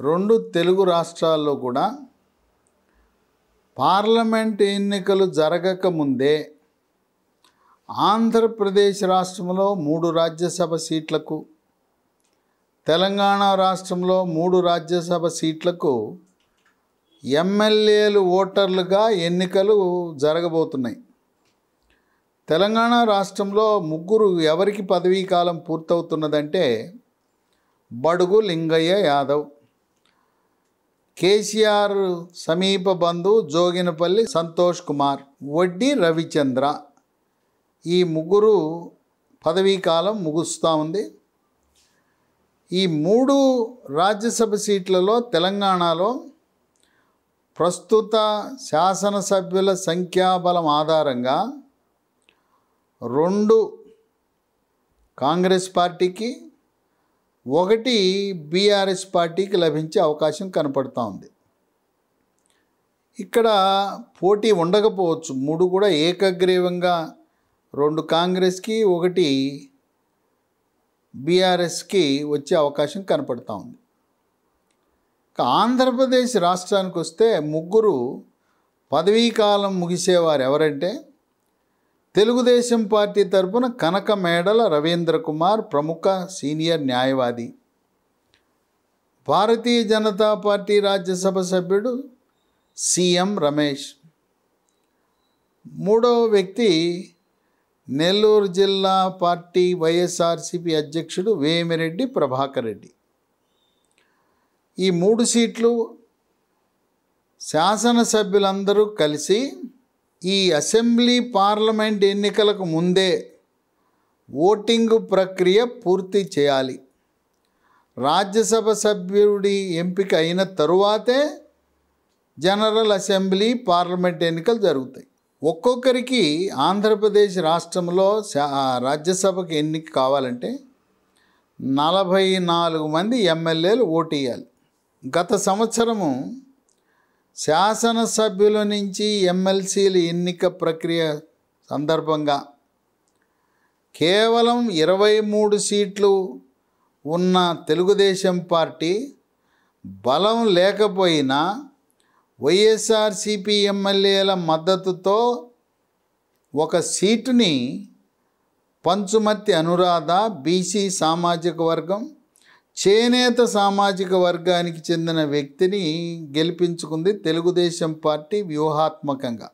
రెండు తెలుగు రాష్ట్రాల్లో కూడా పార్లమెంట్ ఎన్నికలు జరగకముందే ఆంధ్రప్రదేశ్ రాష్ట్రంలో 3 రాజ్యసభ సీట్లకు, తెలంగాణ రాష్ట్రంలో 3 రాజ్యసభ సీట్లకు ఎమ్మెల్యేలు ఓటర్లుగా ఎన్నికలు జరగబోతున్నాయి. తెలంగాణ రాష్ట్రంలో 3 ఎవరికి పదవీ కాలం పూర్తవుతున్నదంటే బడుగు లింగయ్య యాదవ్, కేసీఆర్ సమీప బంధువు జోగినపల్లి సంతోష్ కుమార్, వడ్డీ రవిచంద్ర. ఈ 3 పదవీ కాలం ముగుస్తూ ఉంది. ఈ 3 రాజ్యసభ సీట్లలో తెలంగాణలో ప్రస్తుత శాసనసభ్యుల సంఖ్యాబలం ఆధారంగా 2 కాంగ్రెస్ పార్టీకి, 1 బీఆర్ఎస్ పార్టీకి లభించే అవకాశం కనపడుతూ ఉంది. ఇక్కడ పోటీ ఉండకపోవచ్చు. 3 కూడా ఏకగ్రీవంగా 2 కాంగ్రెస్కి, 1 బీఆర్ఎస్కి వచ్చే అవకాశం కనపడుతూ ఉంది. ఆంధ్రప్రదేశ్ రాష్ట్రానికి వస్తే 3 పదవీకాలం ముగిసేవారు ఎవరంటే తెలుగుదేశం పార్టీ తరపున కనక మేడల రవీంద్ర కుమార్, ప్రముఖ సీనియర్ న్యాయవాది. భారతీయ జనతా పార్టీ రాజ్యసభ సభ్యుడు సీఎం రమేష్. 3వ వ్యక్తి నెల్లూరు జిల్లా పార్టీ వైఎస్ఆర్సీపీ అధ్యక్షుడు వేమిరెడ్డి ప్రభాకర్ రెడ్డి. ఈ 3 సీట్లు శాసనసభ్యులందరూ కలిసి ఈ అసెంబ్లీ పార్లమెంట్ ఎన్నికలకు ముందే ఓటింగ్ ప్రక్రియ పూర్తి చేయాలి. రాజ్యసభ సభ్యుడి ఎంపిక అయిన తరువాతే జనరల్ అసెంబ్లీ పార్లమెంట్ ఎన్నికలు జరుగుతాయి. ఒక్కొక్కరికి ఆంధ్రప్రదేశ్ రాష్ట్రంలో రాజ్యసభకు ఎన్నిక కావాలంటే 44 మంది ఎమ్మెల్యేలు ఓటు వేయాలి. గత సంవత్సరము శాసనసభ్యుల నుంచి ఎమ్మెల్సీల ఎన్నిక ప్రక్రియ సందర్భంగా కేవలం 23 సీట్లు ఉన్న తెలుగుదేశం పార్టీ బలం లేకపోయినా వైఎస్ఆర్సీపీ ఎమ్మెల్యేల మద్దతుతో 1 సీటుని పంచుమర్తి అనురాధ బీసీ సామాజిక వర్గం, చేనేత సామాజిక వర్గానికి చెందిన వ్యక్తిని గెలిపించుకుంది తెలుగుదేశం పార్టీ వ్యూహాత్మకంగా.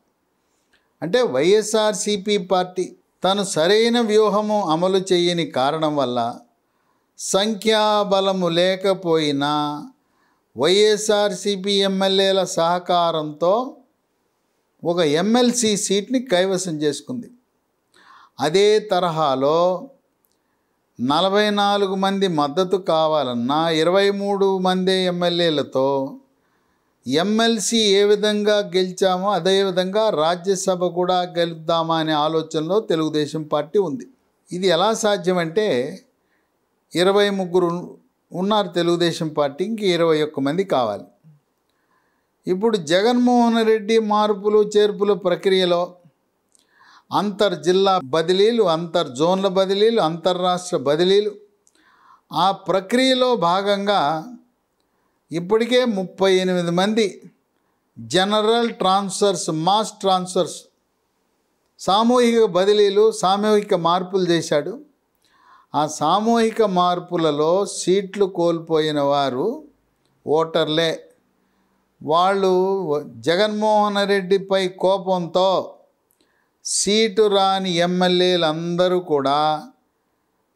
అంటే వైఎస్ఆర్సీపీ పార్టీ తను సరైన వ్యూహము అమలు చేయని కారణం వల్ల సంఖ్యాబలము లేకపోయినా వైఎస్ఆర్సీపీ ఎమ్మెల్యేల సహకారంతో 1 ఎమ్మెల్సీ సీట్ని కైవసం చేసుకుంది. అదే తరహాలో 44 మంది మద్దతు కావాలన్నా 23 మంది ఎమ్మెల్యేలతో ఎమ్మెల్సీ ఏ విధంగా గెలిచామో అదేవిధంగా రాజ్యసభ కూడా గెలుద్దామా అనే ఆలోచనలో తెలుగుదేశం పార్టీ ఉంది. ఇది ఎలా సాధ్యమంటే 23 ఉన్నారు తెలుగుదేశం పార్టీ, ఇంక 21 మంది కావాలి. ఇప్పుడు జగన్మోహన్ రెడ్డి మార్పులు చేర్పుల ప్రక్రియలో అంతర్జిల్లా బదిలీలు, అంతర్జోన్ల బదిలీలు, అంతర్రాష్ట్ర బదిలీలు, ఆ ప్రక్రియలో భాగంగా ఇప్పటికే 38 మంది జనరల్ ట్రాన్స్ఫర్స్, మాస్ ట్రాన్స్ఫర్స్, సామూహిక బదిలీలు, సామూహిక మార్పులు చేశాడు. ఆ సామూహిక మార్పులలో సీట్లు కోల్పోయిన వారు ఓటర్లే. వాళ్ళు జగన్మోహన్ రెడ్డిపై కోపంతో సీటు రాని ఎమ్మెల్యేలందరూ కూడా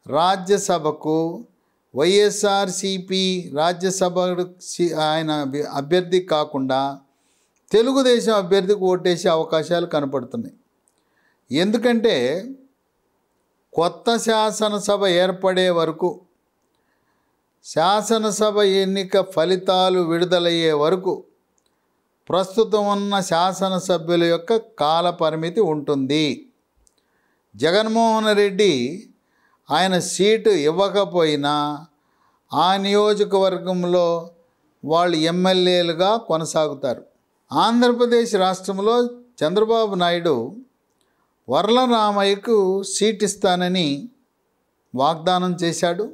రాజ్యసభకు వైఎస్ఆర్సీపీ రాజ్యసభ ఆయన అభ్యర్థి కాకుండా తెలుగుదేశం అభ్యర్థికి ఓటేసే అవకాశాలు కనపడుతున్నాయి. ఎందుకంటే కొత్త శాసనసభ ఏర్పడే వరకు, శాసనసభ ఎన్నిక ఫలితాలు విడుదలయ్యే వరకు ప్రస్తుతం ఉన్న శాసనసభ్యుల యొక్క కాల పరిమితి ఉంటుంది. జగన్మోహన్ రెడ్డి ఆయన సీటు ఇవ్వకపోయినా ఆ నియోజకవర్గంలో వాళ్ళు ఎమ్మెల్యేలుగా కొనసాగుతారు. ఆంధ్రప్రదేశ్ రాష్ట్రంలో చంద్రబాబు నాయుడు వర్లరామయ్యకు సీట్ ఇస్తానని వాగ్దానం చేశాడు.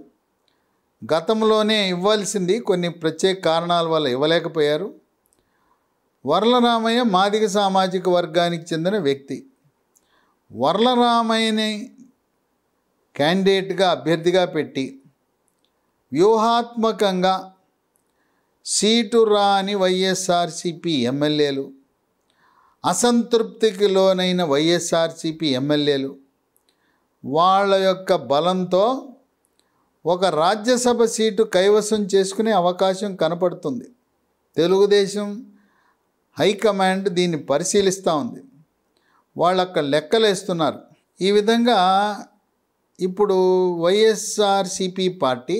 గతంలోనే ఇవ్వాల్సింది కొన్ని ప్రత్యేక కారణాల వల్ల ఇవ్వలేకపోయారు. వర్లరామయ్య మాదిగ సామాజిక వర్గానికి చెందిన వ్యక్తి. వర్లరామయ్యని క్యాండిడేట్గా అభ్యర్థిగా పెట్టి వ్యూహాత్మకంగా సీటు రాని వైఎస్ఆర్సీపీ ఎమ్మెల్యేలు, అసంతృప్తికి లోనైన వైఎస్ఆర్సీపీ ఎమ్మెల్యేలు వాళ్ళ యొక్క బలంతో ఒక రాజ్యసభ సీటు కైవసం చేసుకునే అవకాశం కనపడుతుంది. తెలుగుదేశం హైకమాండ్ దీన్ని పరిశీలిస్తూ ఉంది. వాళ్ళు అక్కడ లెక్కలేస్తున్నారు. ఈ విధంగా ఇప్పుడు వైఎస్ఆర్సీపీ పార్టీ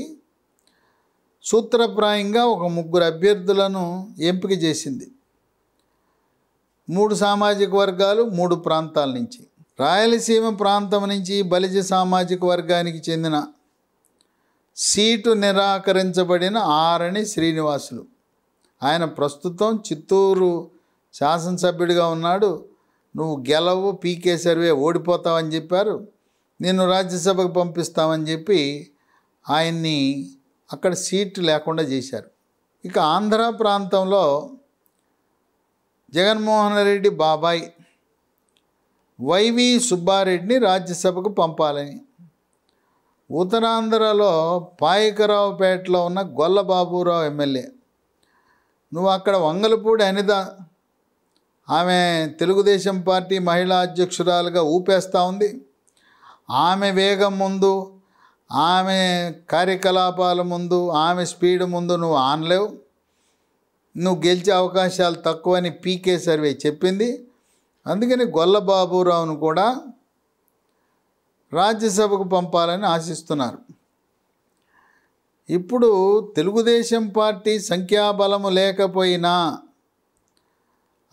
సూత్రప్రాయంగా ఒక 3 అభ్యర్థులను ఎంపిక చేసింది. 3 సామాజిక వర్గాలు, 3 ప్రాంతాల నుంచి. రాయలసీమ ప్రాంతం నుంచి బలిజ సామాజిక వర్గానికి చెందిన సీటు నిరాకరించబడిన ఆరణి శ్రీనివాసులు. ఆయన ప్రస్తుతం చిత్తూరు శాసనసభ్యుడిగా ఉన్నాడు. నువ్వు గెలవు, పీకే సర్వే ఓడిపోతావని చెప్పారు. నిన్ను రాజ్యసభకు పంపిస్తామని చెప్పి ఆయన్ని అక్కడ సీటు లేకుండా చేశారు. ఇక ఆంధ్ర ప్రాంతంలో జగన్మోహన్ రెడ్డి బాబాయ్ వైవి సుబ్బారెడ్డిని రాజ్యసభకు పంపాలని, ఉత్తరాంధ్రలో పాయకరావుపేటలో ఉన్న గొల్లబాబురావు ఎమ్మెల్యే, నువ్వు అక్కడ వంగలపూడి అనిత, ఆమె తెలుగుదేశం పార్టీ మహిళా అధ్యక్షురాలుగా ఊపేస్తూ ఉంది. ఆమె వేగం ముందు, ఆమె కార్యకలాపాల ముందు, ఆమె స్పీడ్ ముందు నువ్వు ఆనలేవు, నువ్వు గెలిచే అవకాశాలు తక్కువని పీకే సర్వే చెప్పింది. అందుకని గొల్లబాబురావును కూడా రాజ్యసభకు పంపాలని ఆశిస్తున్నారు. ఇప్పుడు తెలుగుదేశం పార్టీ సంఖ్యాబలము లేకపోయినా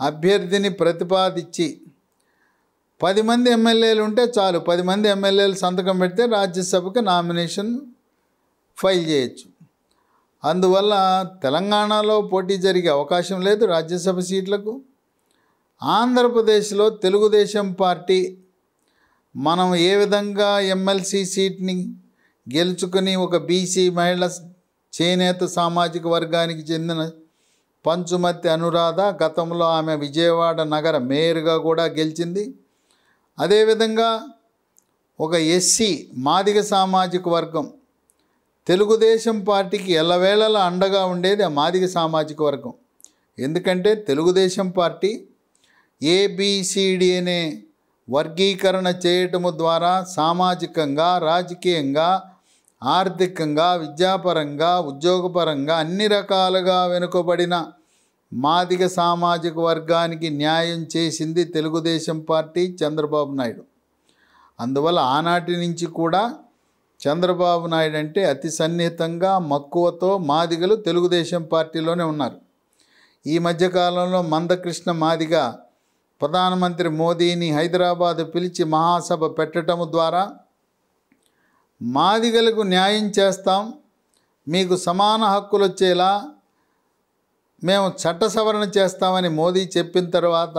అభ్యర్థిని ప్రతిపాదించి 10 మంది ఎమ్మెల్యేలు ఉంటే చాలు, 10 మంది ఎమ్మెల్యేలు సంతకం పెడితే రాజ్యసభకు నామినేషన్ ఫైల్ చేయొచ్చు. అందువల్ల తెలంగాణలో పోటీ జరిగే అవకాశం లేదు రాజ్యసభ సీట్లకు. ఆంధ్రప్రదేశ్లో తెలుగుదేశం పార్టీ మనం ఏ విధంగా ఎమ్మెల్సీ సీట్ని గెలుచుకుని ఒక బీసీ మహిళ చేనేత సామాజిక వర్గానికి చెందిన పంచుమతి అనురాధ, గతంలో ఆమె విజయవాడ నగర మేయర్గా కూడా గెలిచింది. అదేవిధంగా ఒక ఎస్సీ మాదిగ సామాజిక వర్గం, తెలుగుదేశం పార్టీకి ఎల్లవేళలా అండగా ఉండేది ఆ మాదిగ సామాజిక వర్గం. ఎందుకంటే తెలుగుదేశం పార్టీ ఏబిసిడి అనే వర్గీకరణ చేయటము ద్వారా సామాజికంగా, రాజకీయంగా, ఆర్థికంగా, విద్యాపరంగా, ఉద్యోగపరంగా అన్ని రకాలుగా వెనుకబడిన మాదిగ సామాజిక వర్గానికి న్యాయం చేసింది తెలుగుదేశం పార్టీ, చంద్రబాబు నాయుడు. అందువల్ల ఆనాటి నుంచి కూడా చంద్రబాబు నాయుడు అంటే అతి సన్నిహితంగా, మక్కువతో మాదిగలు తెలుగుదేశం పార్టీలోనే ఉన్నారు. ఈ మధ్యకాలంలో మందకృష్ణ మాదిగ ప్రధానమంత్రి మోదీని హైదరాబాద్ పిలిచి మహాసభ పెట్టడం ద్వారా మాదిగలకు న్యాయం చేస్తాం, మీకు సమాన హక్కులు వచ్చేలా మేము చట్ట సవరణ చేస్తామని మోదీ చెప్పిన తర్వాత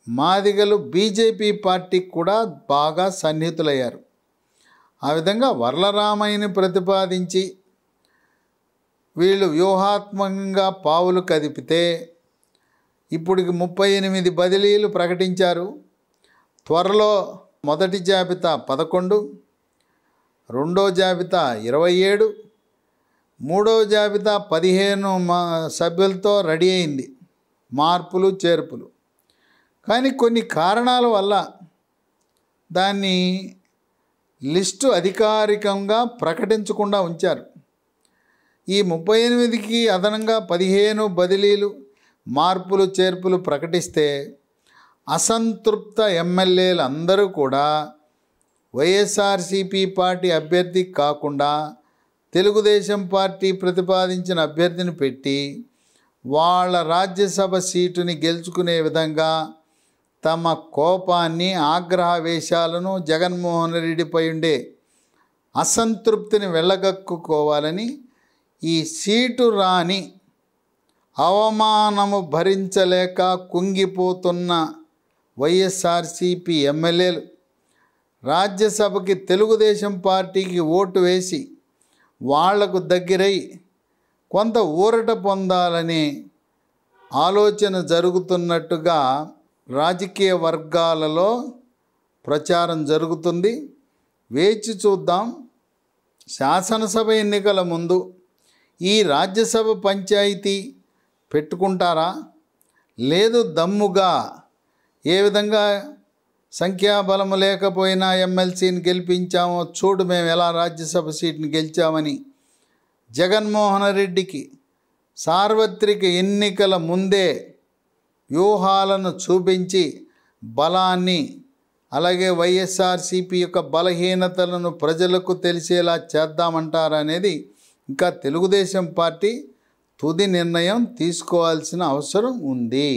మాదిగలు బీజేపీ పార్టీకి కూడా బాగా సన్నిహితులయ్యారు. ఆ విధంగా వర్లరామయ్యని ప్రతిపాదించి వీళ్ళు వ్యూహాత్మకంగా పావులు కదిపితే ఇప్పటికి 38 బదిలీలు ప్రకటించారు. త్వరలో మొదటి జాబితా 11, రెండో జాబితా 27, మూడవ జాబితా 15 సభ్యులతో రెడీ అయింది, మార్పులు చేర్పులు. కానీ కొన్ని కారణాల వల్ల దాన్ని లిస్టు అధికారికంగా ప్రకటించకుండా ఉంచారు. ఈ 38కి అదనంగా 15 బదిలీలు, మార్పులు చేర్పులు ప్రకటిస్తే అసంతృప్త ఎమ్మెల్యేలు అందరూ కూడా వైఎస్ఆర్సీపీ పార్టీ అభ్యర్థి కాకుండా తెలుగుదేశం పార్టీ ప్రతిపాదించిన అభ్యర్థిని పెట్టి వాళ్ళ రాజ్యసభ సీటుని గెలుచుకునే విధంగా తమ కోపాన్ని, ఆగ్రహవేశాలను, జగన్మోహన్ రెడ్డిపై ఉండే అసంతృప్తిని వెళ్ళగక్కుకోవాలని ఈ సీటు రాని, అవమానము భరించలేక కుంగిపోతున్న వైఎస్ఆర్సీపీ ఎమ్మెల్యేలు రాజ్యసభకి తెలుగుదేశం పార్టీకి ఓటు వేసి వాళ్లకు దగ్గరై కొంత ఊరట పొందాలని ఆలోచన జరుగుతున్నట్టుగా రాజకీయ వర్గాలలో ప్రచారం జరుగుతుంది. వేచి చూద్దాం. శాసనసభ ఎన్నికల ముందు ఈ రాజ్యసభ పంచాయతీ పెట్టుకుంటారా, లేదు దమ్ముగా ఏ విధంగా సంఖ్యాబలము లేకపోయినా ఎమ్మెల్సీని గెలిపించామో చూడు మేము ఎలా రాజ్యసభ సీట్ని గెలిచామని జగన్మోహన్ రెడ్డికి సార్వత్రిక ఎన్నికల ముందే వ్యూహాలను చూపించి బలాన్ని, అలాగే వైఎస్ఆర్సీపీ యొక్క బలహీనతలను ప్రజలకు తెలిసేలా చేద్దామంటారనేది ఇంకా తెలుగుదేశం పార్టీ తుది నిర్ణయం తీసుకోవాల్సిన అవసరం ఉంది.